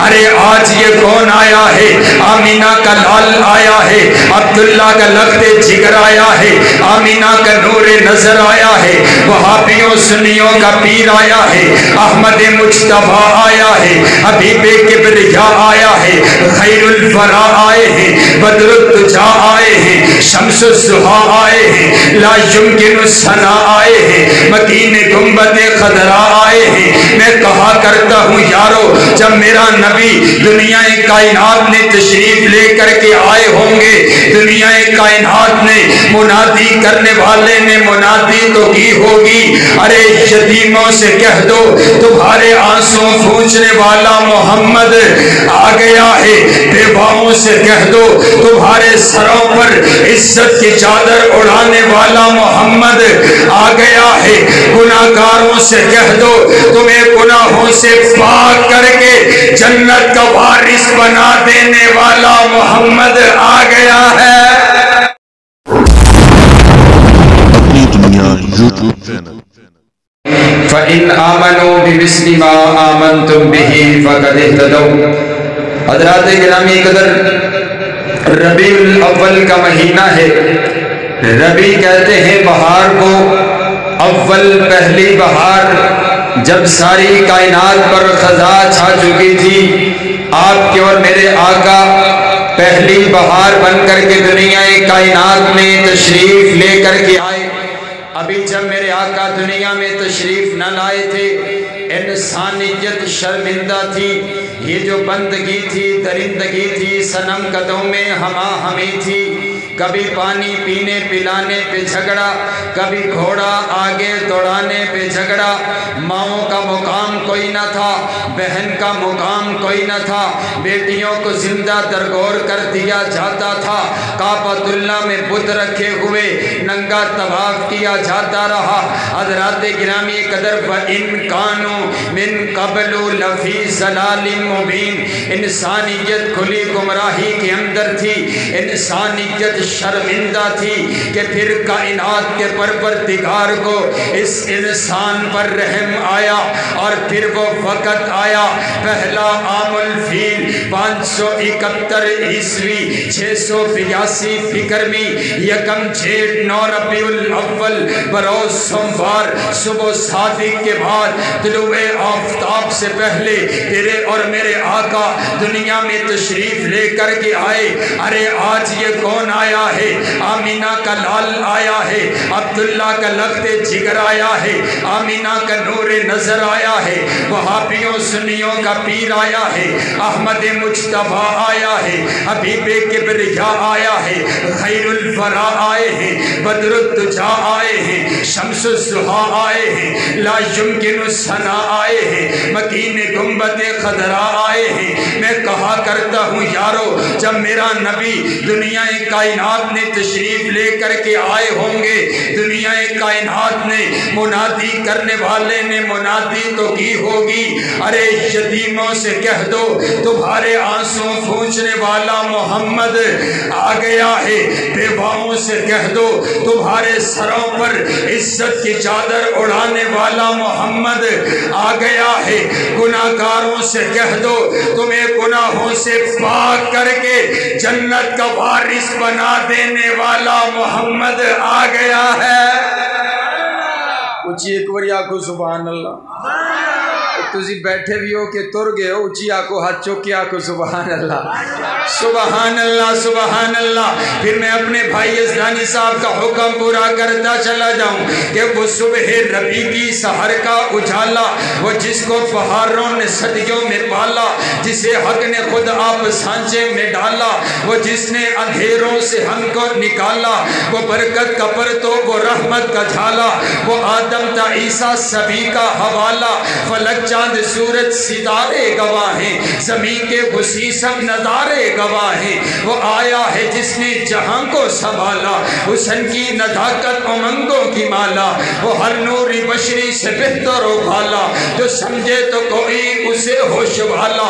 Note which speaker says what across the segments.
Speaker 1: ارے آج یہ کون آیا ہے؟ آمینہ کا لال آیا ہے، عبداللہ کا لخت جگر آیا ہے، آمینہ کا نور نظر آیا ہے، وہابیوں سنیوں کا پیر آیا ہے، احمد مجتبیٰ آیا ہے، حبیب کبریا آیا ہے، خیر الورا آئے ہیں، بدر الدجا آئے ہیں، شمس الضحیٰ آئے ہیں، لا یمکن الثنا آئے ہیں، مکین گنبد خضرا آئے ہیں۔ میں کہا کرتا ہوں یارو جب میرا نبی دنیا کائنات نے تشریف لے کر کے آئے ہوں گے، دنیا کائنات نے منادی کرنے والے نے منادی تو کی ہوگی، ارے یتیموں سے کہہ دو تمہارے آنسوں پھونچنے والا محمد آ گیا ہے، بیواؤں سے کہہ دو تمہارے سروں پر عزت کی چادر اڑانے والا محمد آ گیا ہے، گناہگاروں سے کہہ دو تمہیں گناہوں سے پاک کر کے جنت کا وارث بنا دینے والا محمد آ گیا ہے۔
Speaker 2: اپنی دنیا یوٹیوب چینل
Speaker 1: فَإِنْ آمَنُوا بِمِثْلِ مَا آمَنْتُمْ بِهِ فَقَدِ اهْتَدَوْا۔ حضرات گرامی قدر ربیع الاول کا مہینہ ہے، ربیع کہتے ہیں بہار کو، اول پہلی بہار جب ساری کائنات پر خزاں چھا چکی تھی، آپ کے اور میرے آقا پہلی بہار بن کر کے دنیا کائنات میں تشریف لے کر کے آئے۔ ابھی جب میرے آقا دنیا میں تشریف نہ لائے تھے، انسانیت شرمندہ تھی، یہ جو بندگی تھی، درندگی تھی، صنم قدوں میں ہما ہمی تھی، کبھی پانی پینے پلانے پہ جھگڑا، کبھی گھوڑا آگے دوڑانے پہ جھگڑا، ماؤں کا مقام کوئی نہ تھا، بہن کا مقام کوئی نہ تھا، بیٹیوں کو زندہ درگور کر دیا جاتا تھا، کعبۃ اللہ میں بت رکھے ہوئے ننگا طواف کیا جاتا رہا۔ حضرات گرامی قدر وَإِن كَانُوا مِن قَبْلُ لَفِي ضَلَالٍ مُبِينٍ، انسانیت کھلی گمراہی کے اندر تھی، انسانیت شرمندہ تھی کہ پھر کائنات کے پروردگار کو اس انسان پر رحم آیا، اور پھر وہ وقت آیا پہلا عام الفیل 571 عیسوی 682 فکرمی یکم جیٹھ 9 ربیع الاول بروز سوموار صبح صادق کے بعد طلوع آفتاب سے پہلے تیرے اور میرے آقا دنیا میں تشریف لے کر کے آئے۔ ارے آج یہ کون آیا ہے؟ آمینہ کا لال آیا ہے، عبداللہ کا لخت جگر آیا ہے، آمینہ کا نور نظر آیا ہے، وہابیوں سنیوں کا پیر آیا ہے، احمد مجتبیٰ آیا ہے، حبیب کبریا آیا ہے، خیر الورا آئے ہیں، بدر الدجا آئے ہیں، شمس الضحیٰ آئے ہیں، لا یمکن الثنا آئے ہیں، مکین گنبد خضرا آئے ہیں۔ میں کہا کرتا ہوں یارو جب میرا نبی دنیا کائنات نے تشریف لے کر کے آئے ہوں گے، دنیا کائنات نے منادی کرنے والے نے منادی تو کی ہوگی، ارے یتیموں سے کہہ دو تمہارے آنسوں پھونچنے والا محمد آ گیا ہے، بیواؤں سے کہہ دو تمہارے سروں پر عزت کی چادر اڑانے والا محمد آ گیا ہے، گناہگاروں سے کہہ دو تمہیں گناہوں سے پاک کر کے جنت کا وارث بنا دینے والا محمد آ گیا ہے۔
Speaker 3: اچھی ایک باری آکو سبحان اللہ۔ تسی بیٹھے بھی ہو کہ تر گئے ہو، اچھی آکو ہاتھ چوکے آکو سبحان اللہ،
Speaker 1: سبحان اللہ، سبحان اللہ۔ پھر میں اپنے بھائی ازدانی صاحب کا حکم پورا کرتا چلا جاؤں کہ وہ صبح ربیع کی سحر کا اجالا، وہ جس کو بہاروں نے صدیوں میں پالا، جسے حق نے خود آپ سانچے میں ڈالا، وہ جس نے اندھیروں سے ہم کو نکالا، وہ برکت کا پرتو، وہ رحمت کا جھالا، وہ آدم تا عیسیٰ سبھی کا حوالہ، فلک چاند سورج ستارے گواہ ہیں، زمین کے وسیع سب نظارے گواہ ہیں، وہ آیا ہے جس نے جہاں کو سنبھالا، حسن کی نزاکت امنگوں کی مالا، وہ ہر نوری بشری سے بہتر و بھالا، جو سمجھے تو کوئی اسے ہوش والا،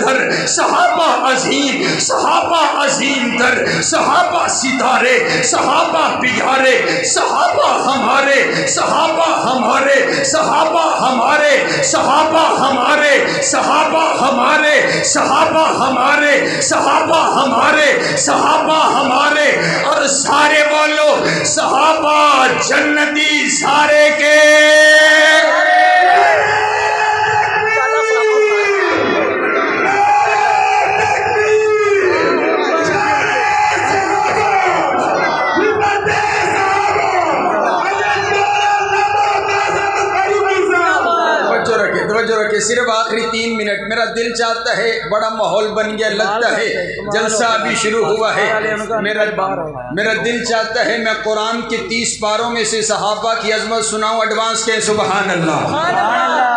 Speaker 3: در، صحابہ عظیم در، صحابہ ستارے، صحابہ پیارے، صحابہ ہمارے، صحابہ ہمارے، صحابہ ہمارے، صحابہ ہمارے، صحابہ ہمارے، صحابہ ہمارے، صحابہ ہمارے، صحابہ ہمارے، اور سارے بولو صحابہ جنتی سارے کے۔ صرف آخری 3 منٹ، میرا دل چاہتا ہے، بڑا ماحول بن گیا، لگتا ہے جلسہ ابھی شروع ہوا ہے، میرا دل چاہتا ہے میں قرآن کے 30 پاروں میں سے صحابہ کی عظمت سناؤں، ایڈوانس کے سبحان اللہ۔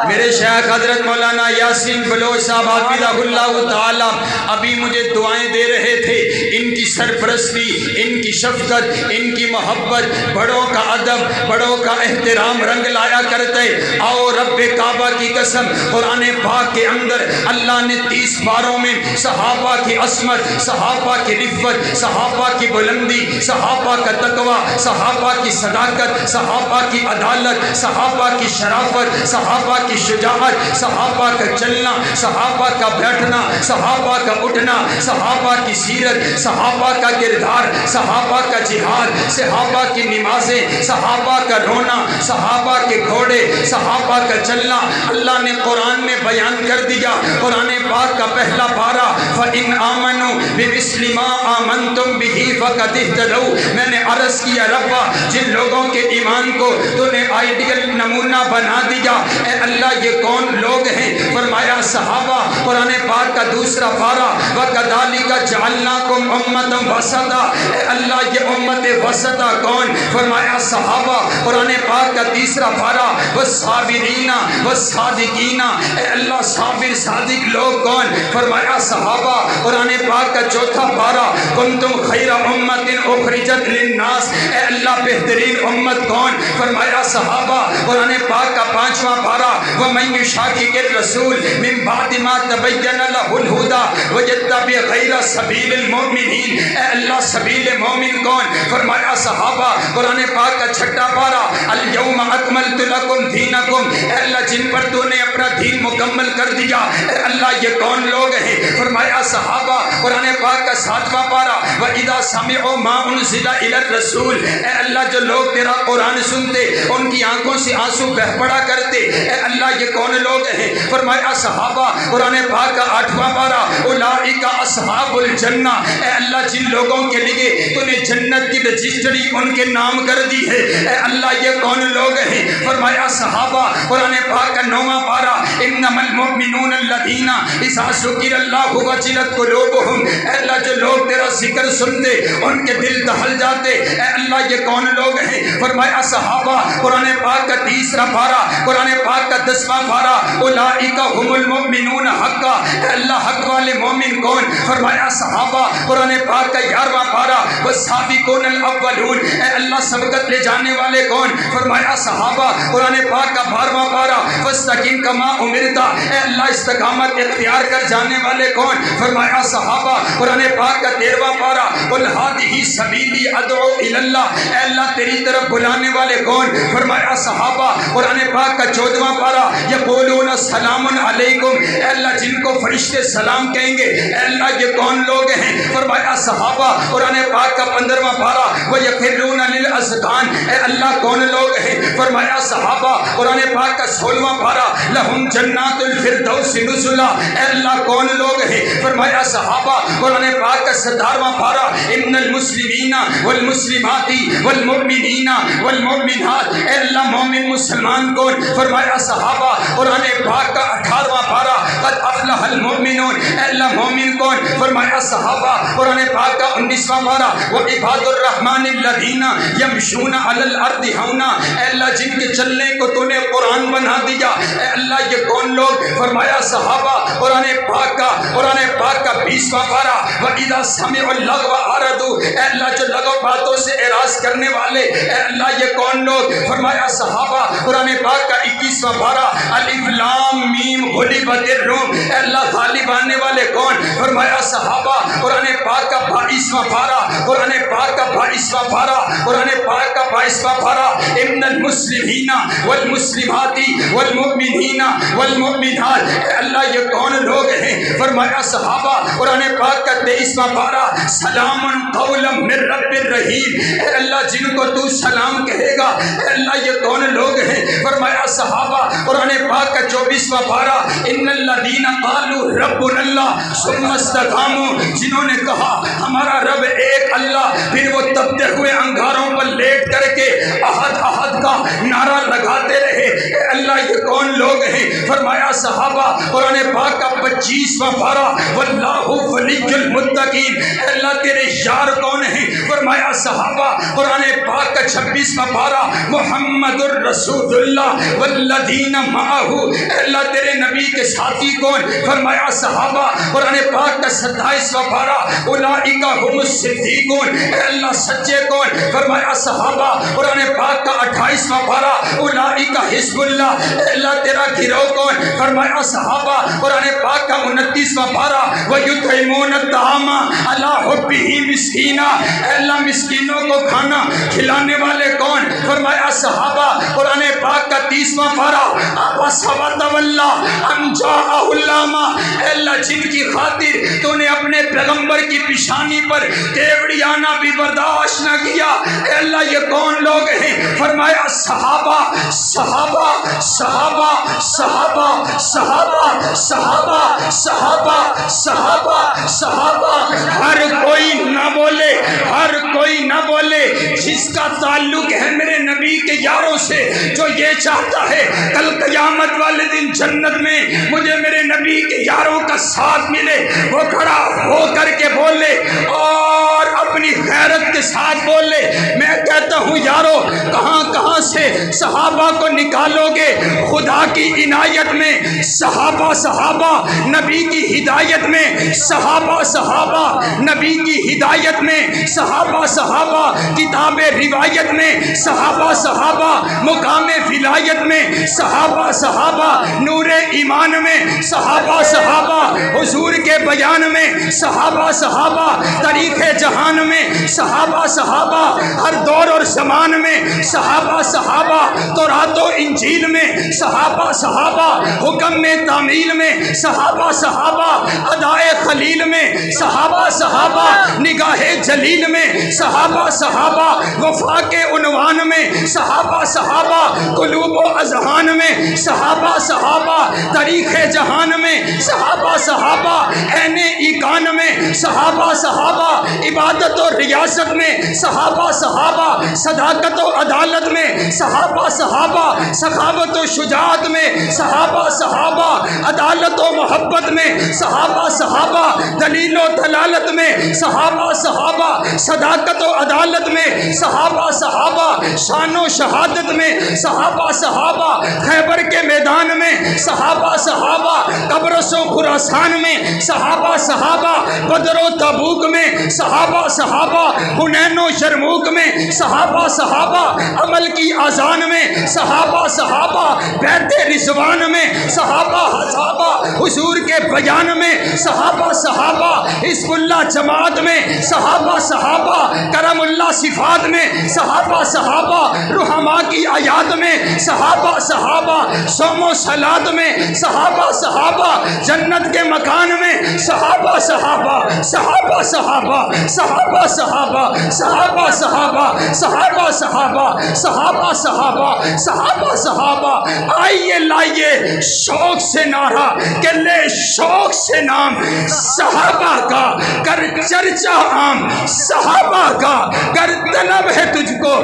Speaker 3: میرے شیخ حضرت مولانا یاسین بلوچ صاحب حفظہ اللہ تعالی ابھی مجھے دعائیں دے رہے تھے، ان کی سرپرستی، ان کی شفقت، ان کی محبت، بڑوں کا ادب، بڑوں کا احترام رنگ لایا کرتے۔ آؤ رب کعبہ کی قسم، قرآن پاک کے اندر اللہ نے 30 پاروں میں صحابہ کی عصمت، صحابہ کی رفت، صحابہ کی بلندی، صحابہ کا تقوی، صحابہ کی صداقت، صحابہ کی عدالت، صحابہ کی شرافت، صحابہ کی شجاعت، صحابہ کا چلنا، صحابہ کا بیٹھنا، صحابہ کا اٹھنا، صحابہ کی سیرت، صحابہ کا کردار، صحابہ کا جہاد، صحابہ کی نمازیں، صحابہ کا رونا، صحابہ کے گھوڑے، صحابہ کا چلنا، اللہ نے قرآن میں بیان کر دیا۔ قرآن پاک کا پہلا پارہ فَإِنْ آمَنُوا بِمِثْلِ مَا آمَنْتُمْ بِهِ فَقَدِ اهْتَدَوْا، میں نے عرض کیا ربا جن لوگوں کے ایمان کو تو نے آئیڈیل نمونہ بنا دیا، اے اللہ یہ کون لوگ ہیں؟ فرمایا صحابہ۔ قرآن پاک کا دوسرا پارہ وَكَذَلِكَ جَعَلْنَاكُمْ أُمَّةً وَسَطًا، اے اللہ یہ امت وسطہ کون؟ فرمایا صحابہ۔ قرآن پاک کا تیسرا پارہ وَالصَّابِرِينَ وَالصَّادِقِينَ، اے اللہ صابر صادق لوگ کون؟ فرمایا صحابہ۔ قرآن پاک کا چوتھا پارہ كُنْتُمْ خَيْرَ أُمَّةٍ أُخْرِجَتْ لِلنَّاسِ، اے اللہ بہترین امت کون؟ فرمایا صحابہ۔ قرآن پاک کا پانچواں پارہ وَمَن يُشَاقِقِ الرَّسُولَ مِن بَعْدِ مَا تَبَيَّنَ لَهُ الْهُدَى وَيَتَّبِعْ غَيْرَ سَبِيلِ الْمُؤْمِنِينَ، اے اللہ سبیل مومن کون؟ فرمایا صحابہ۔ قرآن پاک کا چھٹا پارہ الْيَوْمَ أَكْمَلْتُ لَكُمْ دِينَكُمْ، اے اللہ جن پر تو نے اپنا دین مکمل کر دیا، اے اللہ یہ کون لوگ ہیں؟ فرمایا صحابہ۔ قرآن پاک کا ساتواں پارہ وَإِذَا سَمِعُوا مَا أُنزِلَ إِلَى الرَّسُولِ، اے اللہ جو لوگ تیرا قرآن سنتے ان کی آنکھوں سے آنسو بہہ پڑا کرتے، اے اللہ یہ کون لوگ ہیں؟ فرمایا صحابہ۔ قرآن پاک کا 8واں پارہ اولئک اصحاب الجنہ، اے اللہ جن لوگوں کے لیے تو نے جنت کی رجسٹری ان کے نام کر دی ہے، اے اللہ یہ کون لوگ ہیں؟ فرمایا صحابہ۔ قرآن پاک کا 9واں پارہ انما المؤمنون الذین اذا ذکر اللہ وجلت قلوبہم، اے اللہ جو لوگ تیرا ذکر سنتے ان کے دل دہل جاتے، اے اللہ یہ کون لوگ ہیں؟ فرمایا صحابہ۔ قرآن پاک کا 30واں پارہ، قرآن پاک کا 10واں پارہ اولئک هم المؤمنون حقا، اے اللہ حق والے مومن کون؟ فرمایا صحابہ۔ قرآن پاک کا 11واں پارہ والسابقون الاولون، اے اللہ سبقت لے جانے والے کون؟ فرمایا صحابہ۔ قرآن پاک کا 12واں پارہ فاستقم کما امرت، اے اللہ استقامت اختیار کر جانے والے کون؟ فرمایا صحابہ۔ قرآن پاک کا 13واں پارہ قل ھذہ سبیلی ادعو الی اللہ، اے اللہ تیری طرف بلانے والے کون؟ فرمایا صحابہ۔ قرآن پاک کا 14واں پارہ یقولون سلام علیکم، اے اللہ جن کو فرشتے سلام کہیں گے، اے اللہ یہ کون لوگ ہیں؟ فرمایا صحابہ۔ قرآن پاک کا 15واں پارہ وَيَخِرُّونَ لِلْأَذْقَانِ، اے اللہ کون لوگ ہیں؟ فرمایا صحابہ۔ قرآن پاک کا 16واں پارہ لَهُمْ جَنَّاتُ الْفِرْدَوْسِ نُزُلًا، اے اللہ کون لوگ ہیں؟ فرمایا صحابہ۔ قرآن پاک کا 17واں پارہ ان المسلمین والمسلمات والمؤمنین والمؤمنات، اے اللہ مومن مسلمان کون؟ فرمایا صحابہ۔ قرآن پاک کا 18واں پارہ قد افلح المؤمنون، اے اللہ مومن کون؟ فرمایا صحابہ۔ قرآن پاک کا 19واں پارہ وعباد الرحمن الذین یمشون علی الارض ہونا، اے اللہ جن کے چلنے کو تو نے قرآن بنا دیا، اے اللہ یہ کون لوگ؟ فرمایا صحابہ۔ قرآن پاک کا قرآن پاک کا 20واں پارہ وَإِذَا سَمِعُوا اللَّغْوَ أَعْرَضُوا، اے اللہ جو لغو باتوں سے اعراض کرنے والے، اے اللہ یہ کون لوگ؟ فرمایا صحابہ۔ قرآن پاک کا 21واں پارہ الف لام میم غلبت الروم، اے اللہ غالب آنے والے کون؟ فرمایا صحابہ۔ قرآن پاک کا 22واں پارہ، قرآن پاک کا 22واں پارہ، قرآن پاک کا 22واں پارہ ان المسلمین والمسلمات والمؤمنین والمؤمنات، اے اللہ یہ کون لوگ ہیں؟ فرمایا صحابہ۔ قرآن پاک کا 23واں پارہ سلام قولا من رب الرحیم، اے اللہ جن کو تو سلام کہے گا، اے اللہ یہ کون لوگ ہیں؟ فرمایا صحابہ۔ قرآن پاک کا 24واں پارہ ان الذین قالوا ربنا اللہ ثم استقاموا، جنہوں نے کہا ہمارا رب ایک اللہ، پھر وہ تپتے ہوئے انگاروں پر لیٹ کر کے احد احد کا نعرہ لگاتے رہے، اے اللہ یہ کون لوگ ہیں؟ فرمایا صحابہ۔ قرآن پاک کا 25واں پارہ واللہ ولی المتقین، اے اللہ تیرے یار کون ہیں؟ فرمایا صحابہ۔ قرآن پاک کا 26واں پارہ محمد الرسول اللہ والذین معہ، اے اللہ تیرے نبی کے ساتھی کون؟ فرمایا صحابہ۔ قرآن پاک کا 27واں پارہ اولئک هم الصدیقون، اے اللہ سچے کون؟ فرمایا صحابہ۔ قرآن پاک کا 28واں پارہ اولئک حزب اللہ، اے اللہ تیرا گروہ کون؟ فرمایا صحابہ۔ قرآن پاک کا 29واں پارہ وَيُطْعِمُونَ الطَّعَامَ عَلَىٰ حُبِّهِ مِسْكِينًا، اے اللہ مسکینوں کو کھانا کھلانے والے کون؟ فرمایا صحابہ۔ قرآن پاک کا 30واں پارہ عَبَسَ وَتَوَلَّىٰ أَن جَاءَهُ الْأَعْمَىٰ، اے اللہ جن کی خاطر تو نے اپنے پیغمبر کی پیشانی پر کیوڑیانہ بھی برداشت نہ کیا، اے اللہ یہ کون لوگ ہیں؟ فرمایا صحابہ صحابہ صحابہ صحابہ صحابہ صحابہ صحابہ صحابہ صحابہ، ہر کوئی نہ بولے، ہر کوئی نہ بولے جس کا تعلق ہے میرے نبی کے یاروں سے، جو یہ چاہتا ہے کل قیامت والے دن جنت میں مجھے میرے نبی کے یاروں کا ساتھ ملے، وہ کھڑا ہو کر کے بولے اور اپنی غیرت کے ساتھ بولے۔ میں کہتا ہوں یارو کہاں کہاں سے صحابہ کو نکالو گے؟ خدا کی عنایت میں صحابہ صحابہ، نبی کی ہدایت میں صحابہ صحابہ، نبی کی ہدایت میں صحابہ صحابہ، کتاب روایت میں صحابہ صحابہ، مقام ولایت میں صحابہ صحابہ، نور ایمان میں صحابہ صحابہ، حضور کے بیان میں صحابہ صحابہ، تاریخ جہان میں صحابہ صحابہ، ہر دور اور زمان میں صحابہ صحابہ، تورات و انجیل میں صحابہ صحابہ، حکم میں تعمیل میں صحابہ صحابہ، ادائے خلیل میں صحابہ صحابہ، نگاہ جلیل میں صحابہ صحابہ، وفا کے عنوان میں صحابہ صحابہ، قلوب و اذہان میں صحابہ صحابہ، تاریخ جہان میں صحابہ صحابہ، عین ایقان میں صحابہ صحابہ، عبادت و ریاست میں صحابہ صحابہ، صداقت و عدالت میں صحابہ صحابہ، سخاوت و شجاعت میں صحابہ صحابہ، عدالت و محبت میں صحابہ صحابہ، دلیل و دلالت میں صحابہ صحابہ، صداقت و عدالت میں صحابہ صحابہ، شان و شہادت میں صحابہ صحابہ، خیبر کے میدان میں صحابہ صحابہ، قبرص و خراسان میں صحابہ صحابہ، بدر و تبوک میں صحابہ صحابہ، حنین و یرموک میں صحابہ صحابہ، عمل کی اذان میں صحابہ صحابہ، بیت رضوان میں صحابہ صحابہ، حضور کے بیان میں صحابہ صحابہ، حزب اللہ جماعت میں صحابہ صحابہ، کرم اللہ صفات میں صحابہ صحابہ، رحماء کی آیات میں صحابہ صحابہ، صوم و صلات میں صحابہ صحابہ، جنت کے مکان میں صحابہ صحابہ، صحابہ صحابہ، صحابہ صحابہ، صحابہ صحابہ، صحابہ صحابہ، صحابہ صحابہ، صحابہ صحابہ، آئیے لائیے شوق سے نعرہ کہ لے شوق سے نام صحابہ کا، کر چرچا عام صحابہ کا، کر طلب ہے تجھ کو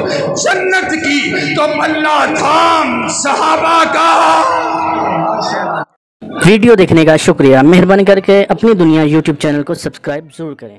Speaker 3: جنت کی تو پلہ تھام صحابہ کا۔
Speaker 4: ویڈیو دیکھنے کا شکریہ، مہربانی کر کے اپنی دنیا یوٹیوب چینل کو سبسکرائب ضرور کریں۔